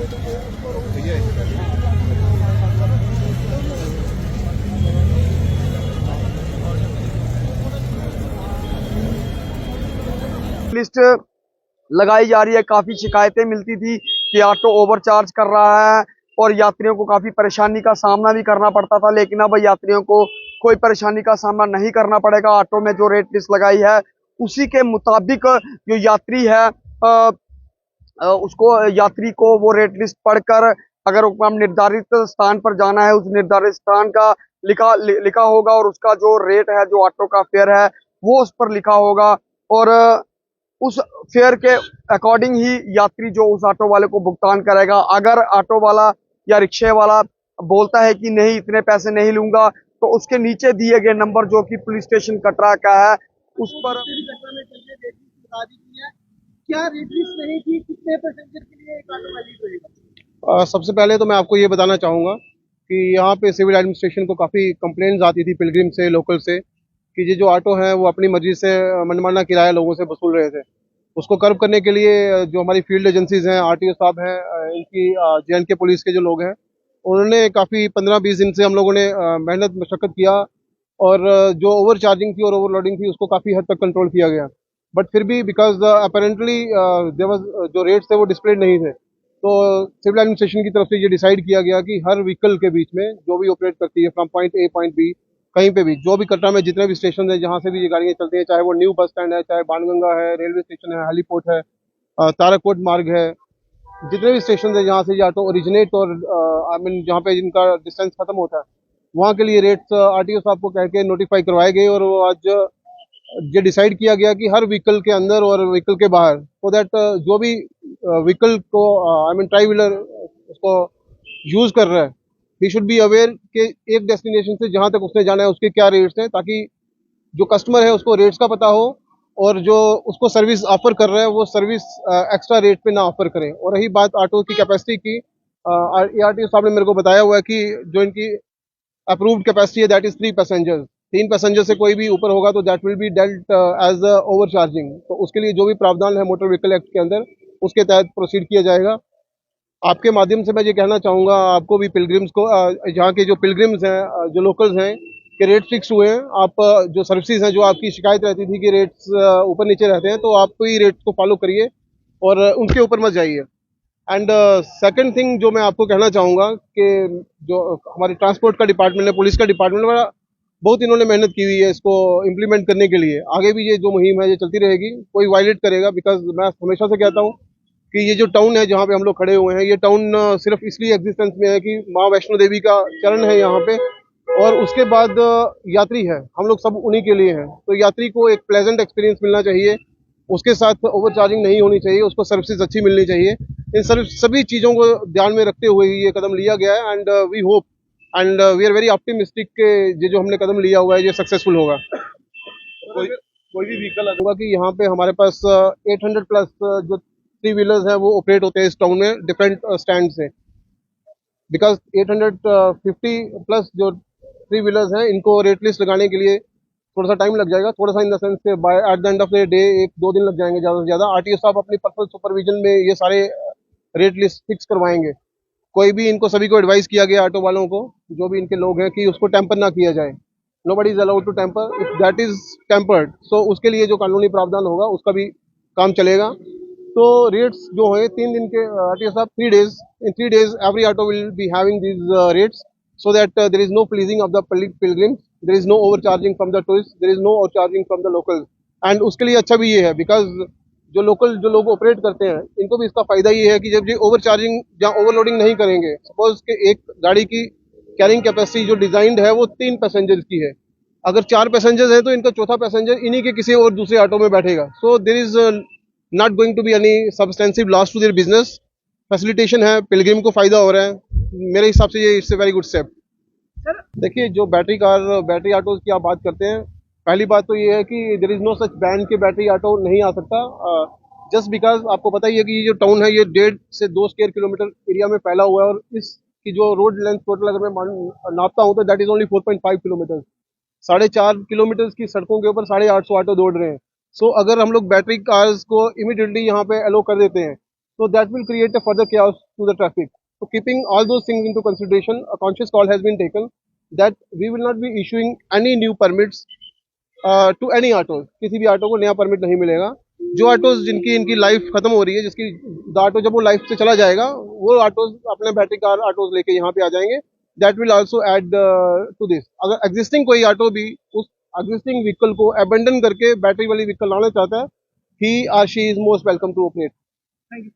List लगाई जा रही है। काफी शिकायतें मिलती थी कि ऑटो ओवरचार्ज कर रहा है और यात्रियों को काफी परेशानी का सामना भी करना पड़ता था, लेकिन अब यात्रियों को कोई परेशानी का सामना नहीं करना पड़ेगा। ऑटो में जो रेट लिस्ट लगाई है उसी के मुताबिक जो यात्री है उसको यात्री को वो रेट लिस्ट पढ़कर अगर हम निर्धारित स्थान पर जाना है, उस निर्धारित स्थान का लिखा होगा और उसका जो रेट है, जो ऑटो का फेयर है, वो उस पर लिखा होगा और उस फेयर के अकॉर्डिंग ही यात्री जो उस ऑटो वाले को भुगतान करेगा। अगर ऑटो वाला या रिक्शे वाला बोलता है कि नहीं इतने पैसे नहीं लूंगा, तो उसके नीचे दिए गए नंबर जो कि पुलिस स्टेशन कटरा का है उस पर क्या रेट लिस्ट रहेगी, कितने पैसेंजर के लिए एक ऑटो वैलिड रहेगा? सबसे पहले तो मैं आपको ये बताना चाहूँगा कि यहाँ पे सिविल एडमिनिस्ट्रेशन को काफ़ी कंप्लेंट्स आती थी पिलग्रिम से, लोकल से, कि ये जो ऑटो हैं वो अपनी मर्जी से मनमाना किराया लोगों से वसूल रहे थे। उसको कर्व करने के लिए जो हमारी फील्ड एजेंसीज हैं, आरटीओ साहब हैं, इनकी जेएंडके पुलिस के जो लोग हैं, उन्होंने काफ़ी 15-20 दिन से हम लोगों ने मेहनत मशक्क़त किया और जो ओवर चार्जिंग थी और ओवरलोडिंग थी उसको काफ़ी हद तक कंट्रोल किया गया। बट फिर भी बिकॉज अपेरेंटली देयर वाज जो रेट्स थे वो डिस्प्लेड नहीं थे, तो सिविल एडमिनिस्ट्रेशन की तरफ से ये डिसाइड किया गया कि हर व्हीकल के बीच में जो भी ऑपरेट करती है from point A point B, कहीं पे भी जो भी कटरा में जितने भी स्टेशन है जहाँ से भी ये गाड़ियाँ चलती हैं, चाहे वो न्यू बस स्टैंड है, चाहे बाणगंगा है, रेलवे स्टेशन है, हेलीपोर्ट है, ताराकोट मार्ग है, जितने भी स्टेशन है जहाँ से ये ऑटो ओरिजिनेट और आई मीन जहाँ पे जिनका डिस्टेंस खत्म होता है, वहाँ के लिए रेट्स आरटीओ साहब को कह के नोटिफाई करवाए गए और वो आज ये डिसाइड किया गया कि हर व्हीकल के अंदर और व्हीकल के बाहर, सो दैट जो भी व्हीकल को आई मीन ट्राई व्हीलर उसको यूज कर रहा है, ही शुड बी अवेयर कि एक डेस्टिनेशन से जहां तक उसने जाना है उसके क्या रेट्स हैं, ताकि जो कस्टमर है उसको रेट्स का पता हो और जो उसको सर्विस ऑफर कर रहा है वो सर्विस एक्स्ट्रा रेट पे ना ऑफर करें। और रही बात ऑटो की कैपेसिटी की, आरटीओ साहब ने मेरे को बताया हुआ है कि जो इनकी अप्रूव्ड कैपेसिटी है दैट इज 3 पैसेंजर्स। 3 पैसेंजर से कोई भी ऊपर होगा तो that will be dealt as overcharging. तो उसके लिए जो भी प्रावधान है मोटर व्हीकल एक्ट के अंदर उसके तहत प्रोसीड किया जाएगा। आपके माध्यम से मैं ये कहना चाहूँगा आपको भी, पिलग्रिम्स को, यहाँ के जो पिलग्रिम्स हैं, जो लोकल्स हैं, कि रेट फिक्स हुए हैं। आप जो सर्विसेज हैं, जो आपकी शिकायत रहती थी कि रेट्स ऊपर नीचे रहते हैं, तो आप ही रेट्स को फॉलो करिए और उनके ऊपर मत जाइए। एंड सेकंड थिंग जो मैं आपको कहना चाहूँगा कि जो हमारी ट्रांसपोर्ट का डिपार्टमेंट है, पुलिस का डिपार्टमेंट है, बहुत इन्होंने मेहनत की हुई है इसको इम्प्लीमेंट करने के लिए। आगे भी ये जो मुहिम है ये चलती रहेगी, कोई वायलेट करेगा, बिकॉज मैं हमेशा से कहता हूँ कि ये जो टाउन है जहाँ पे हम लोग खड़े हुए हैं, ये टाउन सिर्फ इसलिए एग्जिस्टेंस में है कि माँ वैष्णो देवी का चरण है यहाँ पे, और उसके बाद यात्री है, हम लोग सब उन्हीं के लिए हैं। तो यात्री को एक प्लेजेंट एक्सपीरियंस मिलना चाहिए, उसके साथ ओवर चार्जिंग नहीं होनी चाहिए, उसको सर्विसेज अच्छी मिलनी चाहिए। इन सभी चीज़ों को ध्यान में रखते हुए ये कदम लिया गया है and we hope and we are very optimistic के ये जो हमने कदम लिया हुआ है ये सक्सेसफुल होगा। कोई भी व्हीकल होगा कि यहाँ पे हमारे पास 800 प्लस जो 3 व्हीलर्स हैं वो ऑपरेट होते हैं इस टाउन में डिफरेंट स्टैंड से, बिकॉज 850 प्लस जो 3 व्हीलर्स हैं इनको रेट लिस्ट लगाने के लिए थोड़ा सा टाइम लग जाएगा, थोड़ा सा इन द सेंस के by at the end of the day 1-2 दिन लग जाएंगे ज़्यादा से ज़्यादा। आरटीओ साहब अपनी पर्सनल सुपरविजन में ये सारे रेट लिस्ट फिक्स करवाएंगे। कोई भी इनको सभी को एडवाइस किया गया ऑटो वालों को, जो भी इनके लोग हैं, कि उसको टेम्पर ना किया जाए। Nobody is allowed to tamper, if that is tampered so उसके लिए जो कानूनी प्रावधान होगा उसका भी काम चलेगा। तो रेट्स जो है 3 दिन के, आरटीओ साहब 3 days, in 3 days every auto will be having these rates so that there is no fleecing of the pilgrims, there is no overcharging from the tourists, there is no overcharging from the locals। and उसके लिए अच्छा भी ये है because जो लोग operate करते हैं इनको भी इसका फायदा ये है कि जब ये ओवरचार्जिंग या ओवरलोडिंग नहीं करेंगे, सपोज कि एक गाड़ी की कैरिंग कैपेसिटी जो डिजाइंड है वो 3 पैसेंजर्स की है, अगर 4 पैसेंजर्स है तो इनका चौथा पैसेंजर इन्हीं के किसी और दूसरे ऑटो में बैठेगा। So there is not going to be any substantive loss to their business. Facilitation है, पिलग्रिम को फायदा हो रहा है, मेरे हिसाब से ये it's a very good step. देखिए, जो बैटरी कार, बैटरी ऑटोज की आप बात करते हैं, पहली बात तो ये है कि there is no such ban के बैटरी ऑटो नहीं आ सकता, जस्ट बिकॉज आपको पता ही है कि ये जो टाउन है ये 1.5 से 2 स्क्वायर किलोमीटर एरिया में फैला हुआ है और इसकी जो रोड लेंथ टोटल अगर मैं नापता हूँ तो that is only 4.5 kilometre. 4.5 kilometre की सड़कों के ऊपर 850 ऑटो दौड़ रहे हैं। सो अगर हम लोग बैटरी कार्स को इमीडिएटली यहाँ पे अलो कर देते हैं So that will create a further chaos to the traffic. So keeping all those things into consideration, a conscious call has been taken that we will not be issuing any new permits to any autos. किसी भी auto को नया permit नहीं मिलेगा. जो autos जिनकी इनकी life खत्म हो रही है, जिसकी ऑटो जब वो लाइफ से चला जाएगा, वो ऑटोज अपने बैटरी कार ऑटोज लेके यहाँ पे आ जाएंगे. That will also add to this. अगर एग्जिस्टिंग कोई ऑटो भी उस एग्जिस्टिंग व्हीकल को अबेंडन करके बैटरी वाली व्हीकल लाना चाहता है, he or she is most welcome to open it. Thank you.